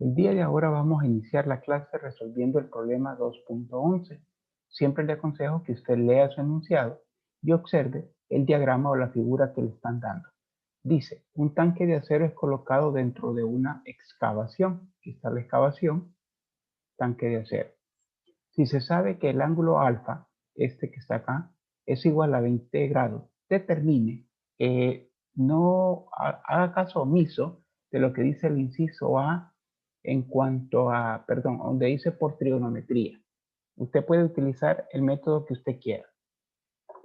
El día de ahora vamos a iniciar la clase resolviendo el problema 2.11. Siempre le aconsejo que usted lea su enunciado y observe el diagrama o la figura que le están dando. Dice, un tanque de acero es colocado dentro de una excavación. Aquí está la excavación, tanque de acero. Si se sabe que el ángulo alfa, este que está acá, es igual a 20 grados, determine, no haga caso omiso de lo que dice el inciso A en cuanto a, perdón, donde dice por trigonometría. Usted puede utilizar el método que usted quiera.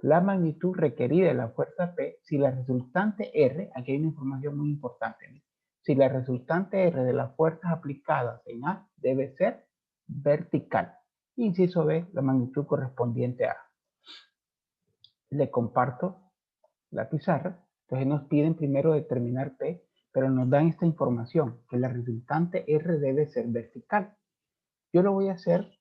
La magnitud requerida de la fuerza P, si la resultante R, aquí hay una información muy importante, ¿no? Si la resultante R de las fuerzas aplicadas en A debe ser vertical. Inciso B, la magnitud correspondiente a. Le comparto la pizarra. Entonces nos piden primero determinar P, pero nos dan esta información, que la resultante R debe ser vertical. Yo lo voy a hacer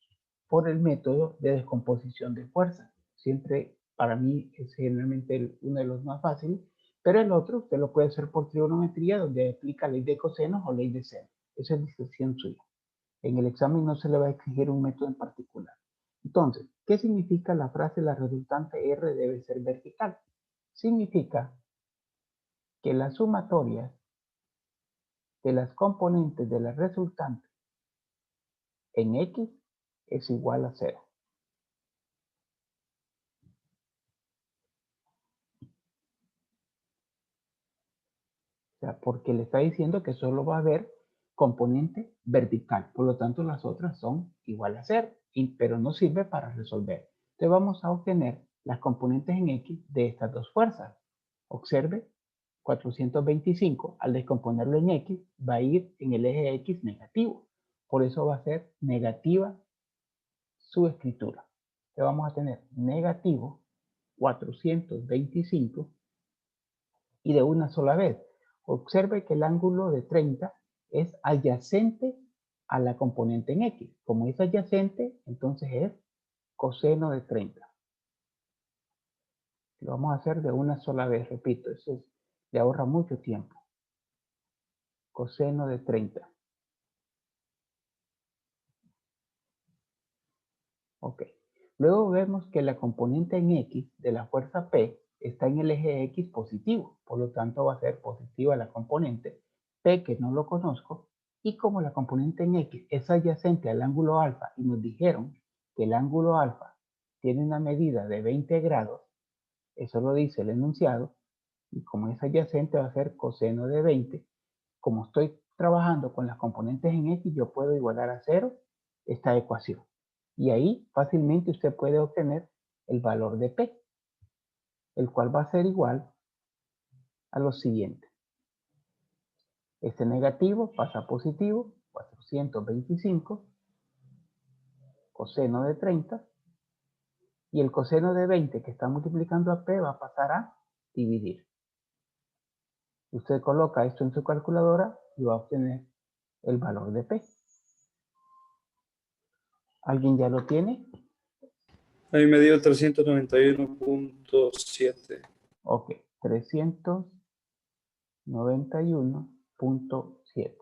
por el método de descomposición de fuerza. Siempre para mí es generalmente uno de los más fáciles, pero el otro usted lo puede hacer por trigonometría, donde aplica ley de cosenos o ley de seno. Esa es decisión suya. En el examen no se le va a exigir un método en particular. Entonces, ¿qué significa la frase la resultante R debe ser vertical? Significa que la sumatoria de las componentes de la resultante en X es igual a 0. O sea, porque le está diciendo que solo va a haber componente vertical. Por lo tanto, las otras son igual a 0, pero no sirve para resolver. Entonces vamos a obtener las componentes en X de estas dos fuerzas. Observe, 425, al descomponerlo en X, va a ir en el eje X negativo. Por eso va a ser negativa su escritura. Entonces vamos a tener negativo 425 y de una sola vez. Observe que el ángulo de 30 es adyacente a la componente en X. Como es adyacente, entonces es coseno de 30. Lo vamos a hacer de una sola vez, repito, eso le ahorra mucho tiempo. Coseno de 30. Ok. Luego vemos que la componente en X de la fuerza P está en el eje X positivo. Por lo tanto, va a ser positiva la componente. P, que no lo conozco, y como la componente en X es adyacente al ángulo alfa y nos dijeron que el ángulo alfa tiene una medida de 20 grados, eso lo dice el enunciado, y como es adyacente va a ser coseno de 20. Como estoy trabajando con las componentes en X, yo puedo igualar a 0 esta ecuación. Y ahí fácilmente usted puede obtener el valor de P, el cual va a ser igual a lo siguiente. Este negativo pasa a positivo, 425, coseno de 30, y el coseno de 20 que está multiplicando a P va a pasar a dividir. Usted coloca esto en su calculadora y va a obtener el valor de P. ¿Alguien ya lo tiene? Ahí me dio 391.7. Ok, 391.7.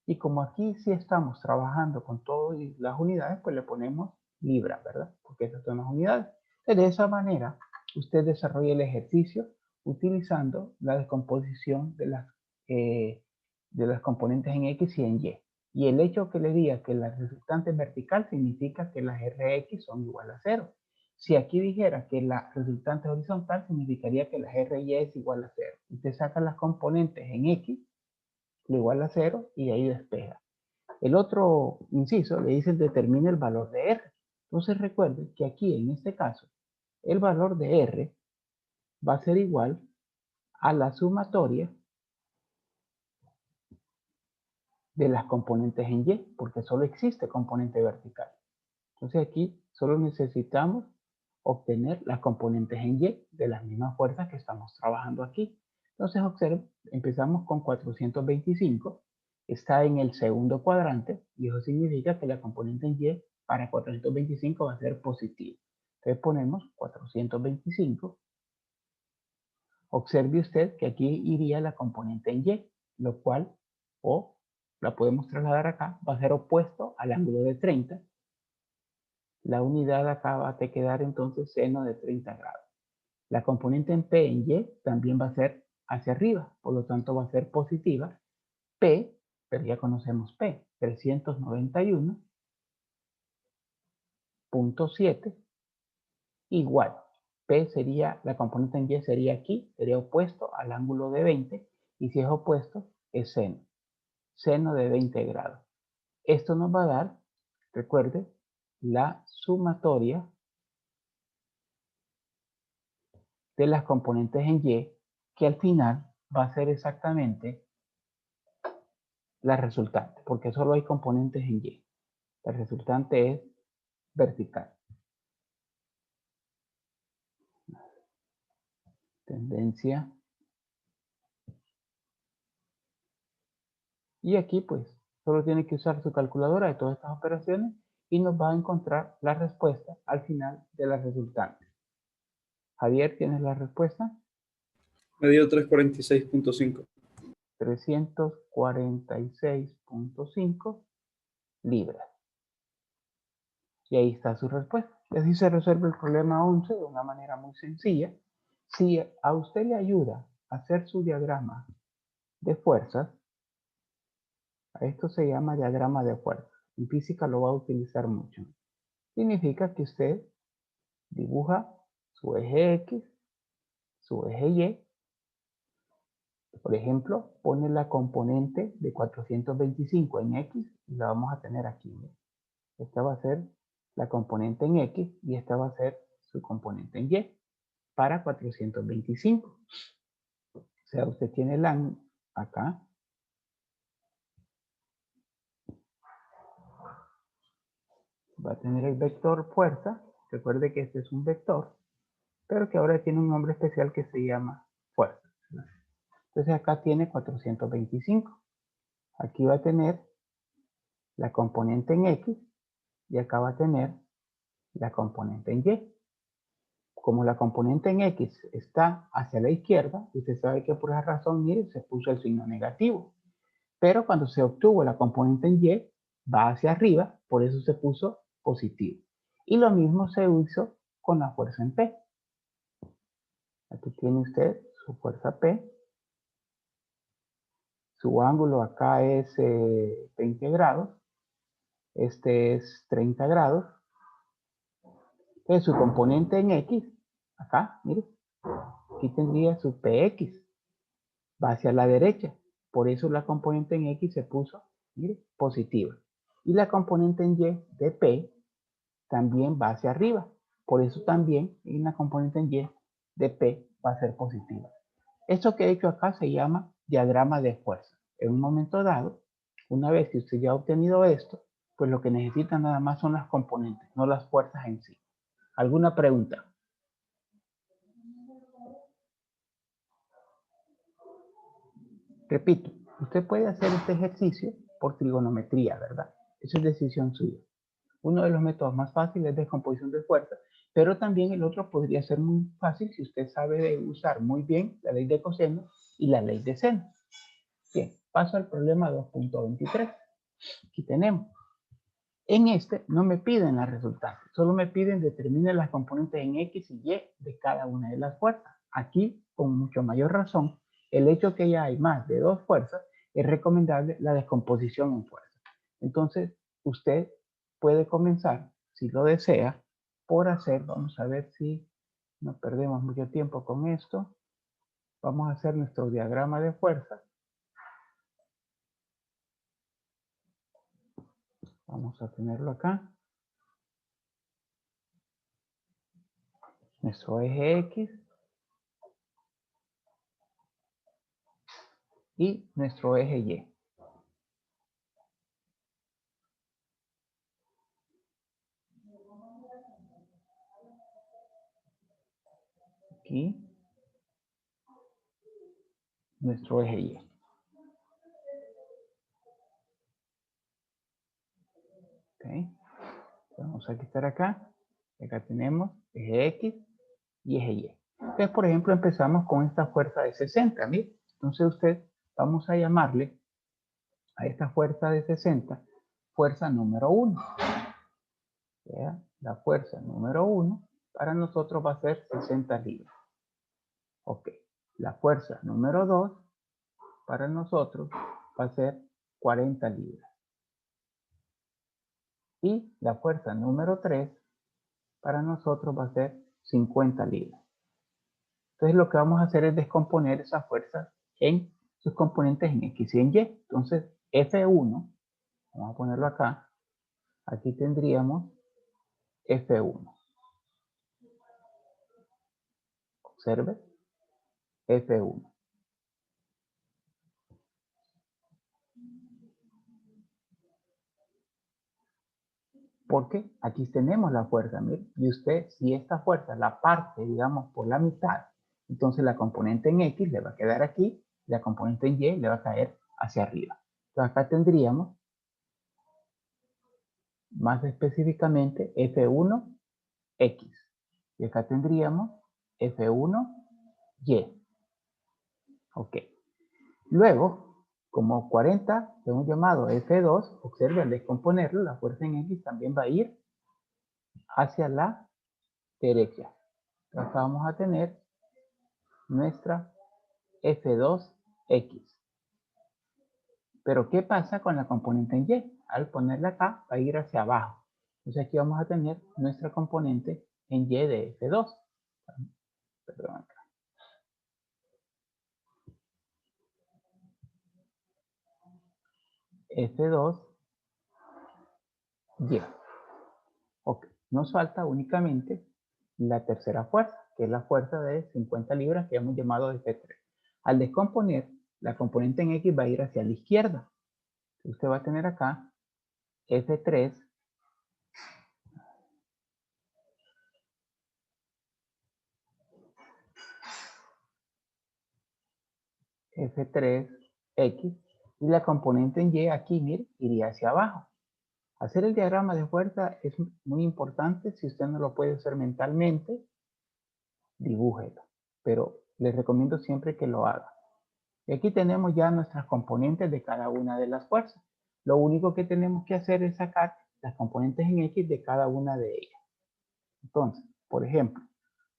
Y como aquí sí estamos trabajando con todas las unidades, pues le ponemos libras, ¿verdad? Porque esas son las unidades. De esa manera, usted desarrolla el ejercicio utilizando la descomposición de las componentes en X y en Y. Y el hecho que le diga que la resultante es vertical significa que las Rx son igual a 0. Si aquí dijera que la resultante horizontal, significaría que la RY es igual a 0. Usted saca las componentes en X, lo igual a 0 y ahí despeja. El otro inciso le dice determine el valor de R. Entonces recuerden que aquí en este caso, el valor de R va a ser igual a la sumatoria de las componentes en Y, porque solo existe componente vertical. Entonces aquí solo necesitamos obtener las componentes en Y de las mismas fuerzas que estamos trabajando aquí. Entonces observen, empezamos con 425, está en el segundo cuadrante y eso significa que la componente en Y para 425 va a ser positiva. Entonces ponemos 425. Observe usted que aquí iría la componente en Y, lo cual, o la podemos trasladar acá, va a ser opuesto al ángulo de 30. La unidad acá va a quedar entonces seno de 30 grados. La componente en P en Y también va a ser hacia arriba, por lo tanto va a ser positiva. P, pero ya conocemos P, 391.7 igual. P sería, la componente en Y sería aquí, sería opuesto al ángulo de 20, y si es opuesto, es seno de 20 grados. Esto nos va a dar, recuerde, la sumatoria de las componentes en Y, que al final va a ser exactamente la resultante, porque solo hay componentes en Y. La resultante es vertical. Tendencia. Y aquí pues solo tiene que usar su calculadora de todas estas operaciones y nos va a encontrar la respuesta al final de la resultante. Javier, ¿tienes la respuesta? Me dio 346.5. 346.5 libras. Y ahí está su respuesta. Y así se resuelve el problema 11 de una manera muy sencilla. Si a usted le ayuda a hacer su diagrama de fuerzas, a esto se llama diagrama de fuerzas. En física lo va a utilizar mucho. Significa que usted dibuja su eje X, su eje Y. Por ejemplo, pone la componente de 425 en X y la vamos a tener aquí. Esta va a ser la componente en X y esta va a ser su componente en Y para 425. O sea, usted tiene el ángulo acá. Va a tener el vector fuerza. Recuerde que este es un vector, pero que ahora tiene un nombre especial que se llama fuerza. Entonces acá tiene 425. Aquí va a tener la componente en X y acá va a tener la componente en Y. Como la componente en X está hacia la izquierda, usted sabe que por esa razón, mire, se puso el signo negativo. Pero cuando se obtuvo la componente en Y, va hacia arriba, por eso se puso positivo. Y lo mismo se hizo con la fuerza en P. Aquí tiene usted su fuerza P. Su ángulo acá es 20 grados. Este es 30 grados. Entonces su componente en X, acá, mire, aquí tendría su PX. Va hacia la derecha. Por eso la componente en X se puso, mire, positiva. Y la componente en Y de P también va hacia arriba. Por eso también en la componente en Y de P va a ser positiva. Esto que he hecho acá se llama diagrama de fuerza. En un momento dado, una vez que usted ya ha obtenido esto, pues lo que necesita nada más son las componentes, no las fuerzas en sí. ¿Alguna pregunta? Repito, usted puede hacer este ejercicio por trigonometría, ¿verdad? Eso es decisión suya. Uno de los métodos más fáciles es descomposición de fuerza, pero también el otro podría ser muy fácil si usted sabe usar muy bien la ley de coseno y la ley de seno. Bien, paso al problema 2.23. Aquí tenemos. En este no me piden las resultantes, solo me piden determinar las componentes en X y Y de cada una de las fuerzas. Aquí, con mucho mayor razón, el hecho que ya hay más de dos fuerzas, es recomendable la descomposición en fuerzas. Entonces, usted puede comenzar, si lo desea, por hacer, vamos a ver si no perdemos mucho tiempo con esto. Vamos a hacer nuestro diagrama de fuerzas. Vamos a tenerlo acá. Nuestro eje X y nuestro eje Y. Aquí nuestro eje Y. Okay. Vamos a quitar acá. Acá tenemos eje X y eje Y. Entonces, por ejemplo, empezamos con esta fuerza de 60. ¿Mire? Entonces, vamos a llamarle a esta fuerza de 60, fuerza número 1. La fuerza número 1 para nosotros va a ser 60 libras. Ok, la fuerza número 2 para nosotros va a ser 40 libras. Y la fuerza número 3 para nosotros va a ser 50 libras. Entonces lo que vamos a hacer es descomponer esa fuerza en sus componentes en X y en Y. Entonces F1, vamos a ponerlo acá, aquí tendríamos F1. Observe, F1. Porque aquí tenemos la fuerza, mire, y usted, si esta fuerza la parte, digamos, por la mitad, entonces la componente en X le va a quedar aquí, la componente en Y le va a caer hacia arriba. Entonces acá tendríamos, más específicamente, F1X. Y acá tendríamos F1Y. Ok. Luego, como 40 lo hemos llamado F2, observe al descomponerlo, la fuerza en X también va a ir hacia la derecha. Acá vamos a tener nuestra F2X. Pero ¿qué pasa con la componente en Y? Al ponerla acá va a ir hacia abajo. Entonces aquí vamos a tener nuestra componente en Y de F2. Perdón, acá. F2Y. Ok, nos falta únicamente la tercera fuerza, que es la fuerza de 50 libras que hemos llamado F3. Al descomponer, la componente en X va a ir hacia la izquierda. Usted va a tener acá F3 F3X y la componente en Y aquí, mire, iría hacia abajo. Hacer el diagrama de fuerza es muy importante. Si usted no lo puede hacer mentalmente, dibújelo. Pero les recomiendo siempre que lo haga. Y aquí tenemos ya nuestras componentes de cada una de las fuerzas. Lo único que tenemos que hacer es sacar las componentes en X de cada una de ellas. Entonces, por ejemplo,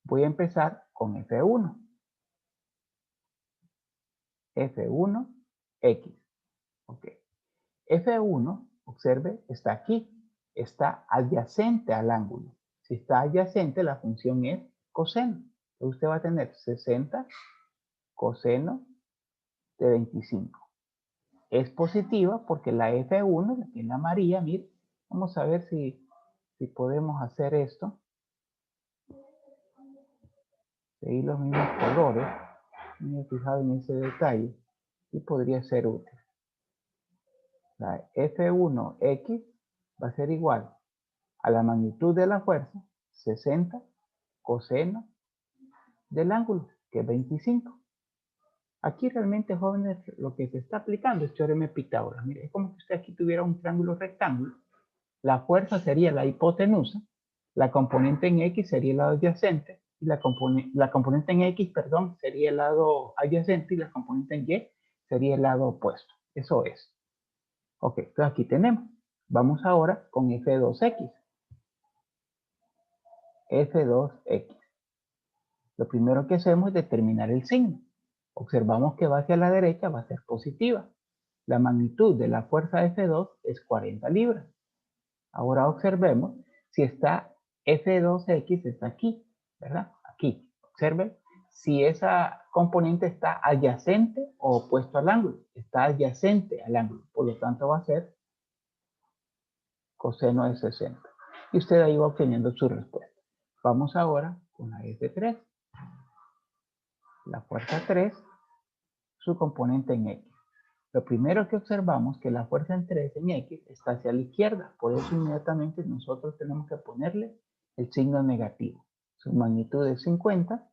voy a empezar con F1. F1X. Ok. F1, observe, está aquí. Está adyacente al ángulo. Si está adyacente, la función es coseno. Entonces usted va a tener 60 coseno de 25. Es positiva porque la F1, la que es la amarilla, mire, vamos a ver si podemos hacer esto. Seguir los mismos colores. Me he fijado en ese detalle y podría ser útil. La F1X va a ser igual a la magnitud de la fuerza, 60 coseno del ángulo, que es 25. Aquí realmente, jóvenes, lo que se está aplicando es teorema de Pitágoras. Mire, es como si usted aquí tuviera un triángulo rectángulo. La fuerza sería la hipotenusa, la componente en X sería el lado adyacente, y la componente en X, perdón, sería el lado adyacente y la componente en Y sería el lado opuesto. Eso es. Ok, entonces aquí tenemos. Vamos ahora con F2X. F2X. Lo primero que hacemos es determinar el signo. Observamos que va hacia la derecha, va a ser positiva. La magnitud de la fuerza F2 es 40 libras. Ahora observemos si está F2X, está aquí, ¿verdad? Aquí. Observen si esa componente está adyacente o opuesto al ángulo. Está adyacente al ángulo. Por lo tanto va a ser coseno de 60. Y usted ahí va obteniendo su respuesta. Vamos ahora con la F3. La fuerza 3, su componente en X. Lo primero que observamos es que la fuerza en 3 en X está hacia la izquierda. Por eso inmediatamente nosotros tenemos que ponerle el signo negativo. Su magnitud es 50.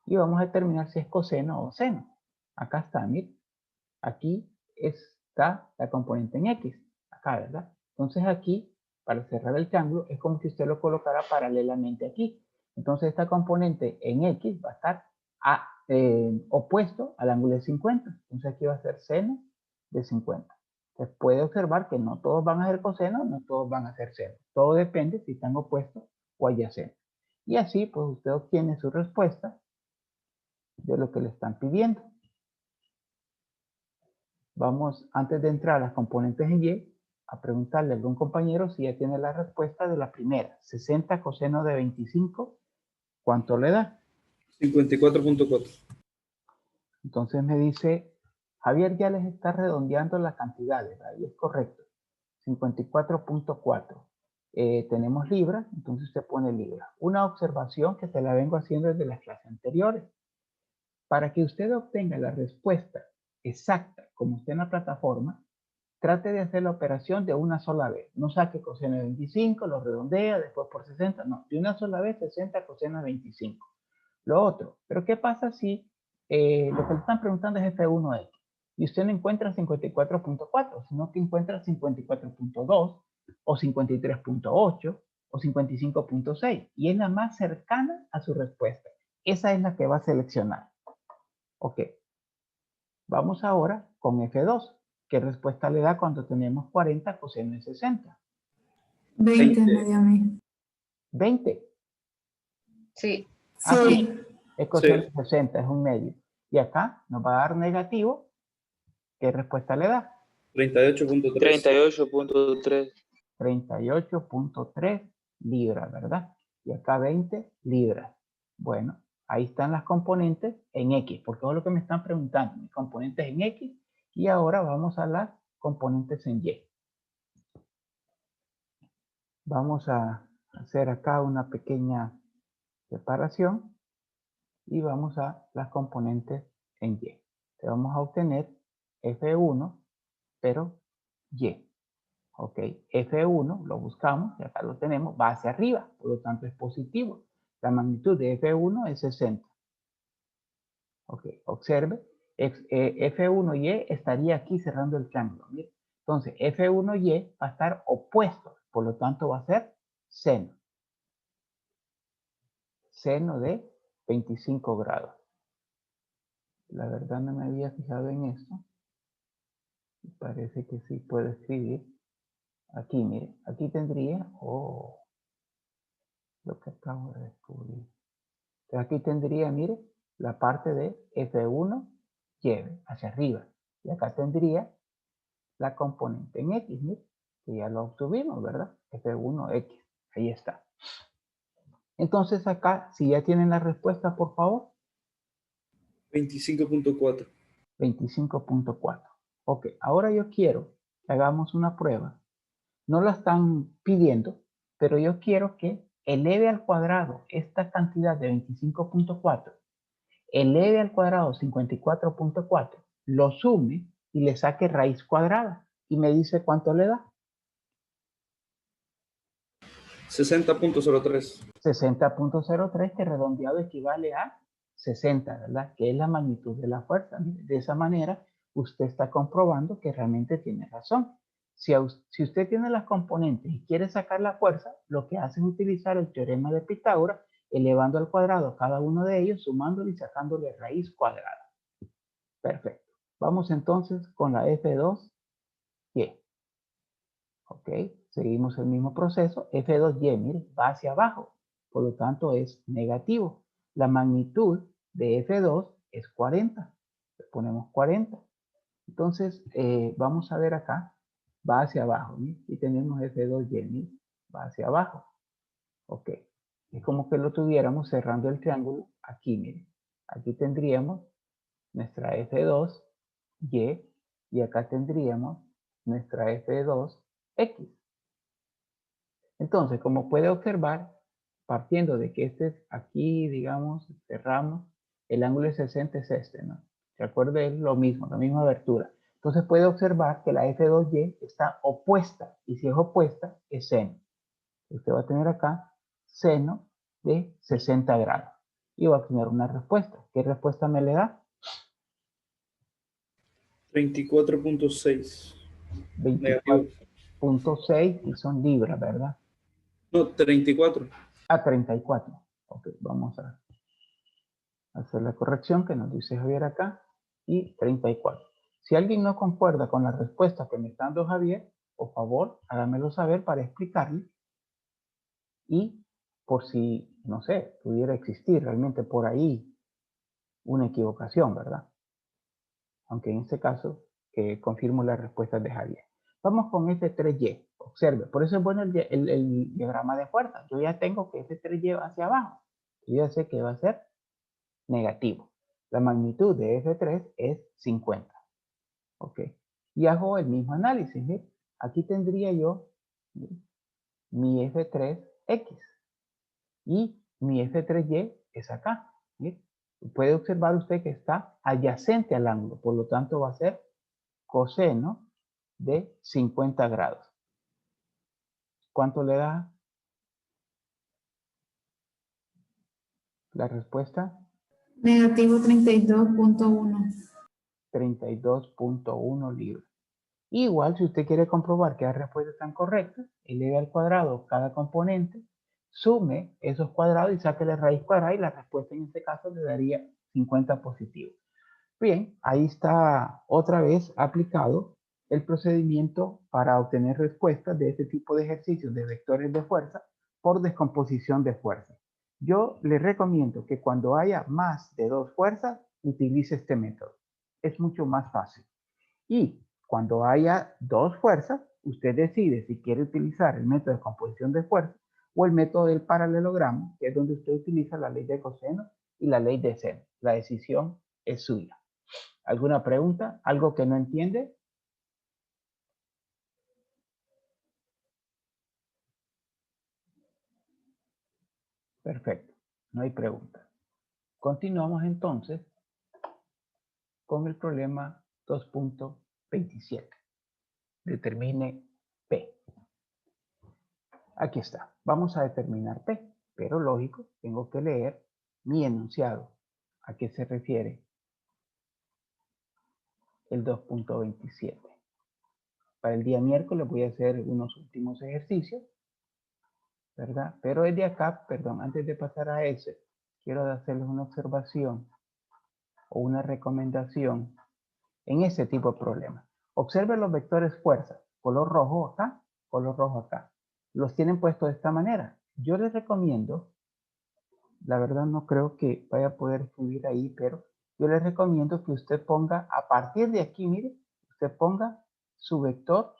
Y vamos a determinar si es coseno o seno. Acá está, mire. Aquí está la componente en X. Acá, ¿verdad? Entonces aquí, para cerrar el triángulo, es como si usted lo colocara paralelamente aquí. Entonces esta componente en X va a estar opuesto al ángulo de 50. Entonces aquí va a ser seno de 50. Se puede observar que no todos van a ser coseno, no todos van a ser seno. Todo depende si están opuestos o adyacentes. Y así, pues usted obtiene su respuesta de lo que le están pidiendo. Vamos, antes de entrar a las componentes en Y, a preguntarle a algún compañero si ya tiene la respuesta de la primera. 60 coseno de 25, ¿cuánto le da? 54.4. Entonces me dice, Javier ya les está redondeando las cantidades, ahí es correcto. 54.4. Tenemos libras, entonces usted pone libras. Una observación que se la vengo haciendo desde las clases anteriores. Para que usted obtenga la respuesta exacta, como está en la plataforma, trate de hacer la operación de una sola vez. No saque coseno de 25, lo redondea, después por 60. No, de una sola vez 60 coseno de 25. Lo otro, pero ¿qué pasa si lo que le están preguntando es F1X y usted no encuentra 54.4, sino que encuentra 54.2 o 53.8 o 55.6 y es la más cercana a su respuesta? Esa es la que va a seleccionar. Ok. Vamos ahora con F2. ¿Qué respuesta le da cuando tenemos 40 coseno de 60? 20 me dio a mí. 20. Sí. Aquí Sí. es coseno de Sí. 60, es un medio. Y acá nos va a dar negativo. ¿Qué respuesta le da? 38.3. 38.3. 38.3 libras, ¿verdad? Y acá 20 libras. Bueno, ahí están las componentes en X, porque es lo que me están preguntando, mis componentes en X, y ahora vamos a las componentes en Y. Vamos a hacer acá una pequeña separación y vamos a las componentes en Y. Entonces vamos a obtener F1, pero Y. Ok, F1 lo buscamos y acá lo tenemos, va hacia arriba, por lo tanto es positivo. La magnitud de F1 es 60. Ok, observe, F1Y estaría aquí cerrando el triángulo. ¿Mire? Entonces F1Y va a estar opuesto, por lo tanto va a ser seno. Seno de 25 grados. La verdad no me había fijado en esto. Parece que sí puedo escribir. Aquí, mire, aquí tendría, lo que acabo de descubrir. Entonces aquí tendría, mire, la parte de F1 lleve hacia arriba. Y acá tendría la componente en X, mire, que ya lo obtuvimos, ¿verdad? F1X, ahí está. Entonces acá, si ya tienen la respuesta, por favor. 25.4. 25.4. Ok, ahora yo quiero que hagamos una prueba. No la están pidiendo, pero yo quiero que eleve al cuadrado esta cantidad de 25.4, eleve al cuadrado 54.4, lo sume y le saque raíz cuadrada y me dice cuánto le da. 60.03. 60.03, que redondeado equivale a 60, ¿verdad? Que es la magnitud de la fuerza. De esa manera, usted está comprobando que realmente tiene razón. Si usted tiene las componentes y quiere sacar la fuerza, lo que hace es utilizar el teorema de Pitágoras, elevando al cuadrado cada uno de ellos, sumándole y sacándole raíz cuadrada. Perfecto. Vamos entonces con la F2Y. Ok, seguimos el mismo proceso. F2Y, mire, va hacia abajo. Por lo tanto, es negativo. La magnitud de F2 es 40. Le ponemos 40. Entonces, vamos a ver acá. Va hacia abajo. ¿Sí? Y tenemos F2Y, mire, va hacia abajo. Ok. Es como que lo tuviéramos cerrando el triángulo aquí, mire. Aquí tendríamos nuestra F2Y y acá tendríamos nuestra F2X. Entonces, como puede observar, partiendo de que este es aquí, digamos, cerramos, el ángulo de 60 es este, ¿no? Recuerde, es lo mismo, la misma abertura. Entonces puede observar que la F2Y está opuesta, y si es opuesta, es seno. Usted va a tener acá seno de 60 grados. Y va a tener una respuesta. ¿Qué respuesta me le da? 34.6. Negativo. 24.6 y son libras, ¿verdad? No, 34. A 34. Ok, vamos a hacer la corrección que nos dice Javier acá. Y 34. Si alguien no concuerda con la respuesta que me está dando Javier, por favor, hágamelo saber para explicarle. Y por si, no sé, pudiera existir realmente por ahí una equivocación, ¿verdad? Aunque en este caso, confirmo las respuestas de Javier. Vamos con F3Y. Observe, por eso es bueno el diagrama de fuerza. Yo ya tengo que F3Y va hacia abajo. Yo ya sé que va a ser negativo. La magnitud de F3 es 50. ¿Ok? Y hago el mismo análisis. ¿sí? Aquí tendría yo mi F3X. Y mi F3Y es acá. ¿sí? Puede observar usted que está adyacente al ángulo. Por lo tanto, va a ser coseno de 50 grados. ¿Cuánto le da la respuesta? Negativo 32.1. 32.1 libras. Igual, si usted quiere comprobar que las respuestas están correctas, eleve al cuadrado cada componente, sume esos cuadrados y saque la raíz cuadrada y la respuesta en este caso le daría 50 positivo. Bien, ahí está otra vez aplicado el procedimiento para obtener respuestas de este tipo de ejercicios de vectores de fuerza por descomposición de fuerza. Yo le recomiendo que cuando haya más de 2 fuerzas, utilice este método. Es mucho más fácil. Y cuando haya 2 fuerzas, usted decide si quiere utilizar el método de composición de fuerza o el método del paralelogramo, que es donde usted utiliza la ley de coseno y la ley de seno. La decisión es suya. ¿Alguna pregunta? ¿Algo que no entiende? Perfecto, no hay pregunta. Continuamos entonces con el problema 2.27. Determine P. Aquí está. Vamos a determinar P, pero lógico, tengo que leer mi enunciado. ¿A qué se refiere el 2.27? Para el día miércoles voy a hacer unos últimos ejercicios, ¿verdad? Pero desde acá, perdón, antes de pasar a ese, quiero hacerles una observación o una recomendación en ese tipo de problemas. Observen los vectores fuerza, color rojo acá, color rojo acá. Los tienen puestos de esta manera. Yo les recomiendo, la verdad no creo que vaya a poder escribir ahí, pero yo les recomiendo que usted ponga, a partir de aquí, mire, usted ponga su vector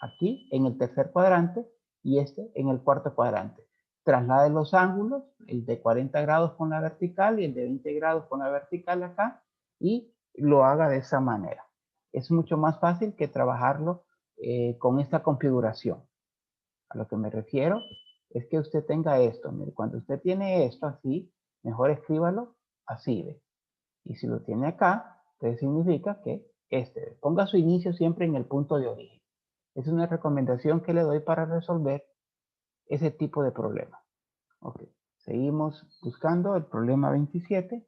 aquí en el tercer cuadrante y este en el cuarto cuadrante. Traslade los ángulos, el de 40 grados con la vertical y el de 20 grados con la vertical acá, y lo haga de esa manera. Es mucho más fácil que trabajarlo con esta configuración. A lo que me refiero es que usted tenga esto. Mire, cuando usted tiene esto así, mejor escríbalo así, ¿ve? Y si lo tiene acá, entonces significa que ponga su inicio siempre en el punto de origen. Es una recomendación que le doy para resolver ese tipo de problema. Ok, seguimos buscando el problema 27.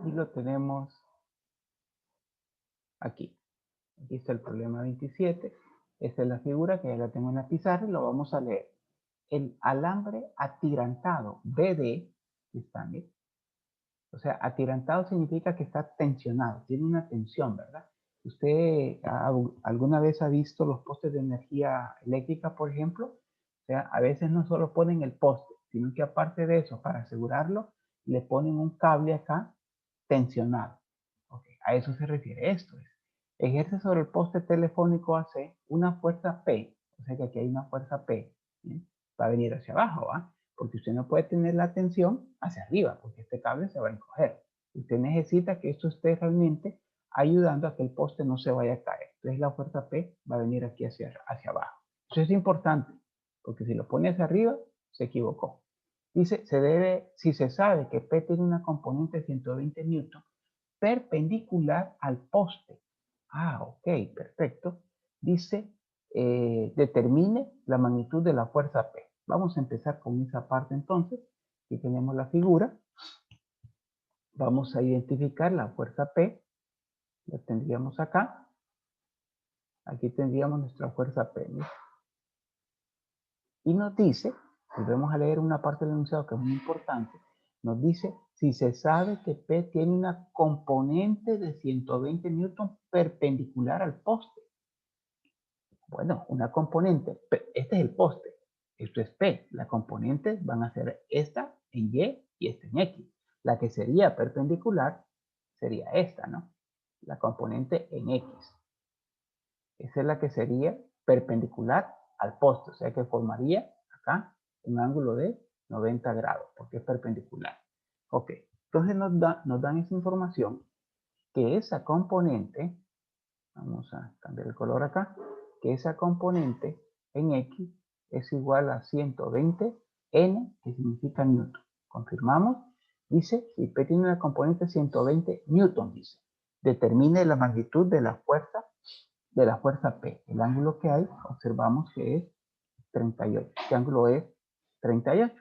Y lo tenemos aquí. Aquí está el problema 27. Esta es la figura que ya la tengo en la pizarra y lo vamos a leer. El alambre atirantado, BD, está, ¿sí? O sea, atirantado significa que está tensionado, tiene una tensión, ¿verdad? ¿Usted alguna vez ha visto los postes de energía eléctrica, por ejemplo? O sea, a veces no solo ponen el poste, sino que aparte de eso, para asegurarlo, le ponen un cable acá tensionado. Okay, a eso se refiere esto. Ejerce sobre el poste telefónico AC una fuerza P, o sea que aquí hay una fuerza P, ¿sí? Va a venir hacia abajo, ¿va? Porque usted no puede tener la tensión hacia arriba, porque este cable se va a encoger. Usted necesita que esto esté realmente ayudando a que el poste no se vaya a caer. Entonces la fuerza P va a venir aquí hacia abajo. Eso es importante, porque si lo pone hacia arriba, se equivocó. Dice, si se sabe que P tiene una componente de 120 newton perpendicular al poste. Ah, ok, perfecto. Dice, determine la magnitud de la fuerza P. Vamos a empezar con esa parte entonces. Aquí tenemos la figura. Vamos a identificar la fuerza P. La tendríamos acá. Aquí tendríamos nuestra fuerza P. ¿no? Y nos dice Volvemos a leer una parte del enunciado que es muy importante. Nos dice, si se sabe que P tiene una componente de 120 newtons perpendicular al poste. Bueno, una componente, este es el poste, esto es P. Las componentes van a ser esta en Y y esta en X. La que sería perpendicular sería esta, ¿no? La componente en X. Esa es la que sería perpendicular al poste, o sea que formaría acá un ángulo de 90 grados, porque es perpendicular. Ok, entonces nos dan esa información que esa componente, vamos a cambiar el color acá, que esa componente en X es igual a 120 N, que significa Newton. Confirmamos, dice, si P tiene una componente 120 Newton, dice, determine la magnitud de la fuerza P. El ángulo que hay, observamos que es 38. ¿Qué ángulo es? 38.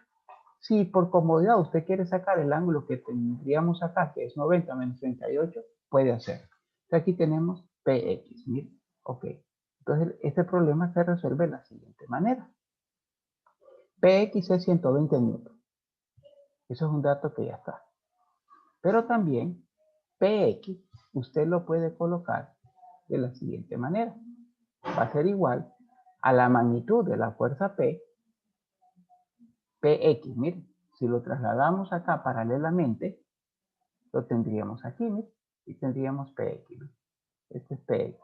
Si por comodidad usted quiere sacar el ángulo que tendríamos acá, que es 90 menos 38, puede hacerlo. Aquí tenemos PX, miren. Ok. Entonces, este problema se resuelve de la siguiente manera. PX es 120 newton. Eso es un dato que ya está. Pero también, PX, usted lo puede colocar de la siguiente manera. Va a ser igual a la magnitud de la fuerza P, PX, miren, si lo trasladamos acá paralelamente, lo tendríamos aquí, miren, y tendríamos PX, miren. Este es PX.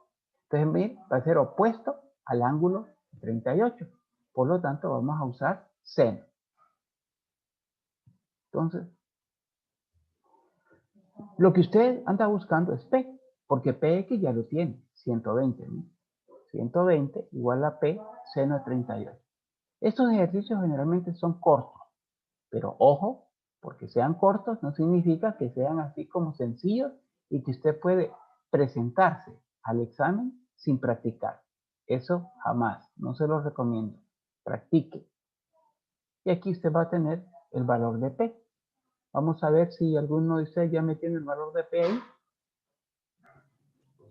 Entonces, miren, va a ser opuesto al ángulo 38. Por lo tanto, vamos a usar seno. Entonces, lo que usted anda buscando es P, porque PX ya lo tiene, 120, miren. 120 igual a P seno de 38. Estos ejercicios generalmente son cortos, pero ojo, porque sean cortos no significa que sean así como sencillos y que usted puede presentarse al examen sin practicar. Eso jamás, no se lo recomiendo. Practique. Y aquí usted va a tener el valor de P. Vamos a ver si alguno de ustedes ya me tiene el valor de P ahí.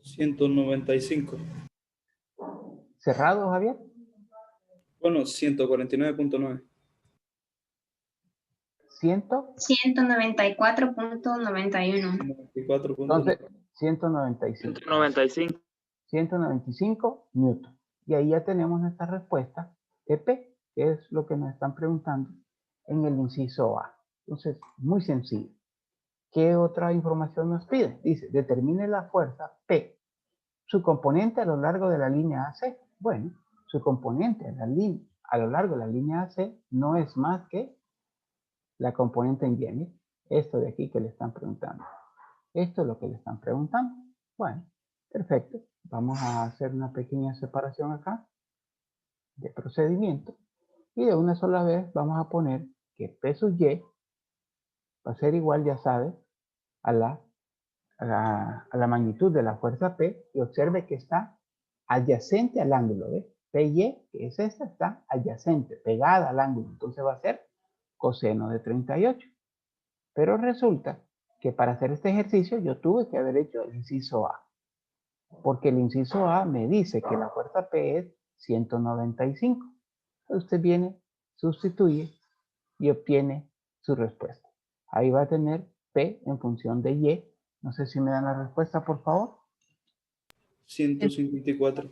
195. ¿Cerrado, Javier? Bueno, 149.9. 194.91. 94.9. Entonces, 195. 195. 195 newton. Y ahí ya tenemos nuestra respuesta de P, que es lo que nos están preguntando en el inciso A. Entonces, muy sencillo. ¿Qué otra información nos pide? Dice, determine la fuerza P, su componente a lo largo de la línea AC. Bueno, su componente a lo largo de la línea AC no es más que la componente en Y. Esto de aquí que le están preguntando. Esto es lo que le están preguntando. Bueno, perfecto. Vamos a hacer una pequeña separación acá de procedimiento. Y de una sola vez vamos a poner que P sub Y va a ser igual, ya sabe, a la magnitud de la fuerza P. Y observe que está adyacente al ángulo. ¿Ve? PY, que es esta, está adyacente, pegada al ángulo. Entonces va a ser coseno de 38. Pero resulta que para hacer este ejercicio yo tuve que haber hecho el inciso A. Porque el inciso A me dice que la fuerza P es 195. Entonces usted viene, sustituye y obtiene su respuesta. Ahí va a tener P en función de Y. No sé si me dan la respuesta, por favor. 154.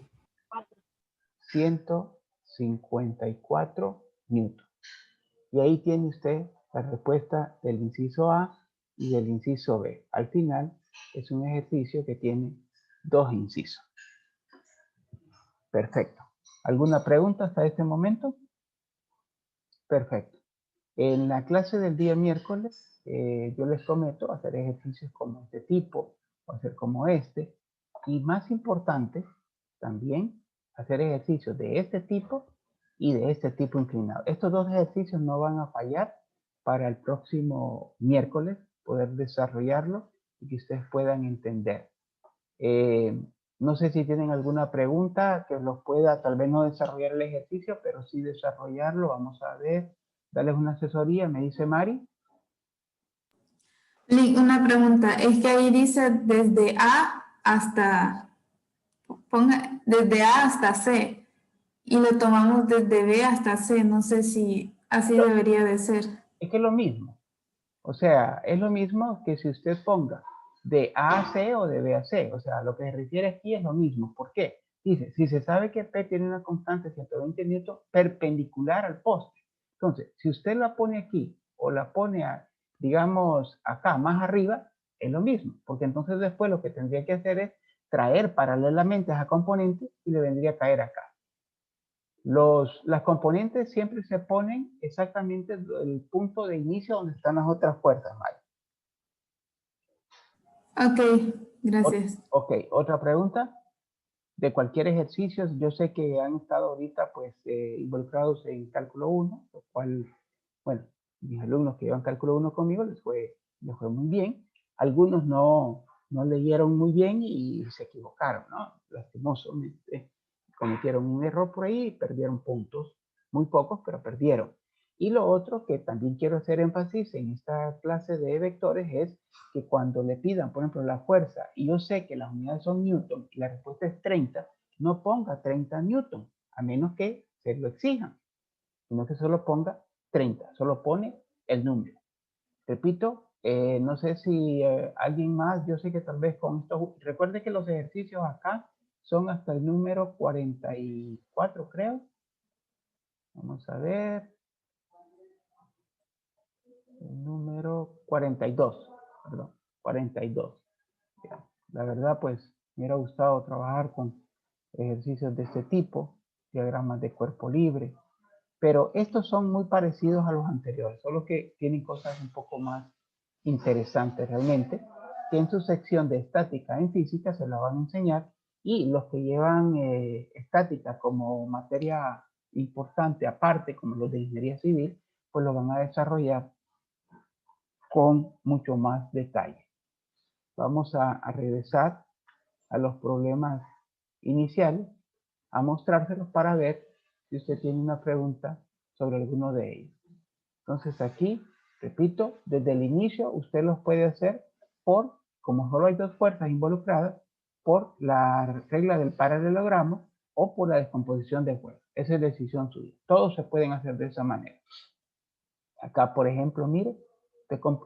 154 newton. Y ahí tiene usted la respuesta del inciso A y del inciso B. Al final es un ejercicio que tiene dos incisos. Perfecto. ¿Alguna pregunta hasta este momento? Perfecto. En la clase del día miércoles yo les prometo hacer ejercicios como este tipo o hacer como este. Y más importante, también hacer ejercicios de este tipo y de este tipo inclinado. Estos dos ejercicios no van a fallar para el próximo miércoles, poder desarrollarlo y que ustedes puedan entender. No sé si tienen alguna pregunta que los pueda, tal vez no desarrollar el ejercicio, pero sí desarrollarlo. Vamos a ver, darles una asesoría, me dice Mari. Una pregunta, es que ahí dice desde A hasta, desde A hasta C, y lo tomamos desde B hasta C. No sé si Así debería de ser. Es que es lo mismo. O sea, es lo mismo que si usted ponga de A a C o de B a C. O sea, lo que se refiere aquí es lo mismo. ¿Por qué? Dice, si se sabe que P tiene una constante de 120 newton perpendicular al poste. Entonces, si usted la pone aquí o la pone, digamos, acá, más arriba, es lo mismo. Porque entonces después lo que tendría que hacer es traer paralelamente a esa componente y le vendría a caer acá. Las componentes siempre se ponen exactamente el punto de inicio donde están las otras fuerzas, Mari. Ok, gracias. Ok, otra pregunta. De cualquier ejercicio, yo sé que han estado ahorita pues involucrados en cálculo 1, lo cual, bueno, mis alumnos que llevan cálculo 1 conmigo les fue muy bien. Algunos no leyeron muy bien y se equivocaron, ¿no? Lastimosamente cometieron un error por ahí y perdieron puntos, muy pocos, pero perdieron. Y lo otro que también quiero hacer énfasis en esta clase de vectores es que cuando le pidan, por ejemplo, la fuerza, y yo sé que las unidades son newton y la respuesta es 30, no ponga 30 newton, a menos que se lo exijan, sino que solo ponga 30, solo pone el número. Repito, no sé si alguien más, yo sé que tal vez con esto, recuerde que los ejercicios acá son hasta el número 44, creo. Vamos a ver. El número 42, perdón, 42. La verdad, pues, me hubiera gustado trabajar con ejercicios de este tipo, diagramas de cuerpo libre, pero estos son muy parecidos a los anteriores, solo que tienen cosas un poco más interesantes realmente, que en su sección de estática en física se la van a enseñar, y los que llevan estática como materia importante aparte, como los de ingeniería civil, pues lo van a desarrollar con mucho más detalle. Vamos a regresar a los problemas iniciales, a mostrárselos para ver si usted tiene una pregunta sobre alguno de ellos. Entonces aquí, repito, desde el inicio usted los puede hacer por, como solo hay dos fuerzas involucradas, por la regla del paralelogramo o por la descomposición de fuerzas. Esa es decisión suya. Todos se pueden hacer de esa manera. Acá, por ejemplo, mire,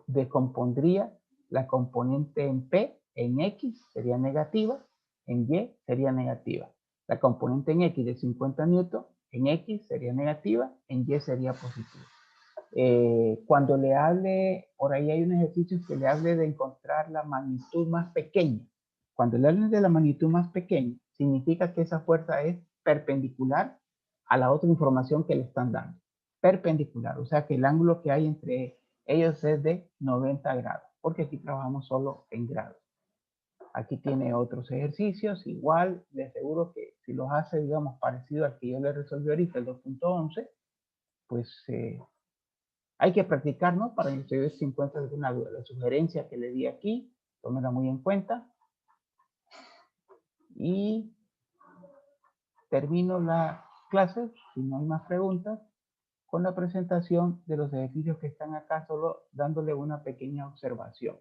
descompondría la componente en P, en X sería negativa, en Y sería negativa. La componente en X de 50 newton, en X sería negativa, en Y sería positiva. Cuando le hable, por ahí hay un ejercicio que le hable de encontrar la magnitud más pequeña. Cuando le hablen de la magnitud más pequeña, significa que esa fuerza es perpendicular a la otra información que le están dando. Perpendicular, o sea que el ángulo que hay entre ellos es de 90 grados, porque aquí trabajamos solo en grados. Aquí tiene otros ejercicios, igual, le aseguro que si los hace, digamos, parecido al que yo le resolví ahorita, el 2.11, pues hay que practicar, ¿no? Para que ustedes se encuentren alguna duda. La sugerencia que le di aquí, tómela muy en cuenta. Y termino la clase, si no hay más preguntas, con la presentación de los ejercicios que están acá, solo dándole una pequeña observación.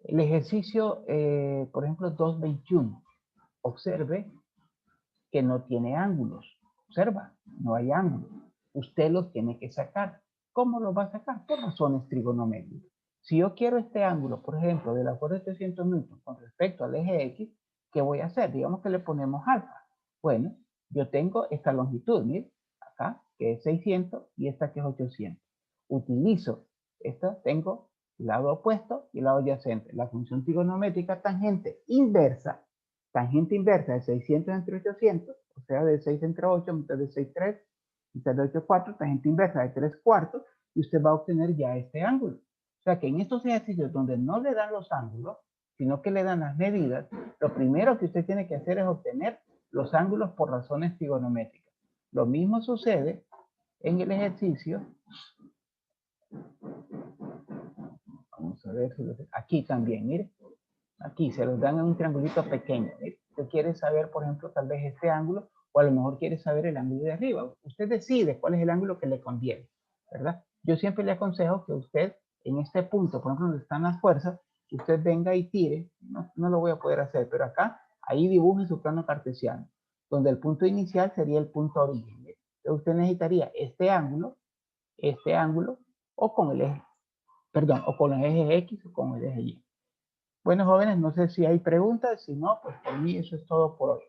El ejercicio, por ejemplo, 2.21. Observe que no tiene ángulos. Observa, no hay ángulos. Usted los tiene que sacar. ¿Cómo los va a sacar? Por razones trigonométricas. Si yo quiero este ángulo, por ejemplo, de la fuerza de 300 newton con respecto al eje X, ¿qué voy a hacer? Digamos que le ponemos alfa. Bueno, yo tengo esta longitud, mire, acá, que es 600 y esta que es 800. Utilizo esta, tengo el lado opuesto y el lado adyacente. La función trigonométrica tangente inversa de 600 entre 800, o sea, de 6 entre 8, mitad de 6, 3, mitad de 8, 4, tangente inversa de 3 cuartos, y usted va a obtener ya este ángulo. O sea que en estos ejercicios donde no le dan los ángulos, sino que le dan las medidas, lo primero que usted tiene que hacer es obtener los ángulos por razones trigonométricas. Lo mismo sucede en el ejercicio. Vamos a ver si aquí también, mire. Aquí se los dan en un triangulito pequeño. Usted quiere saber, por ejemplo, tal vez este ángulo, o a lo mejor quiere saber el ángulo de arriba. Usted decide cuál es el ángulo que le conviene, ¿verdad? Yo siempre le aconsejo que usted, en este punto, por ejemplo, donde están las fuerzas, usted venga y tire, no lo voy a poder hacer, pero acá, ahí dibuje su plano cartesiano, donde el punto inicial sería el punto origen. Entonces usted necesitaría este ángulo, este ángulo o con el eje, perdón, o con el eje X o con el eje Y. Bueno, jóvenes, no sé si hay preguntas. Si no, pues por mí eso es todo por hoy.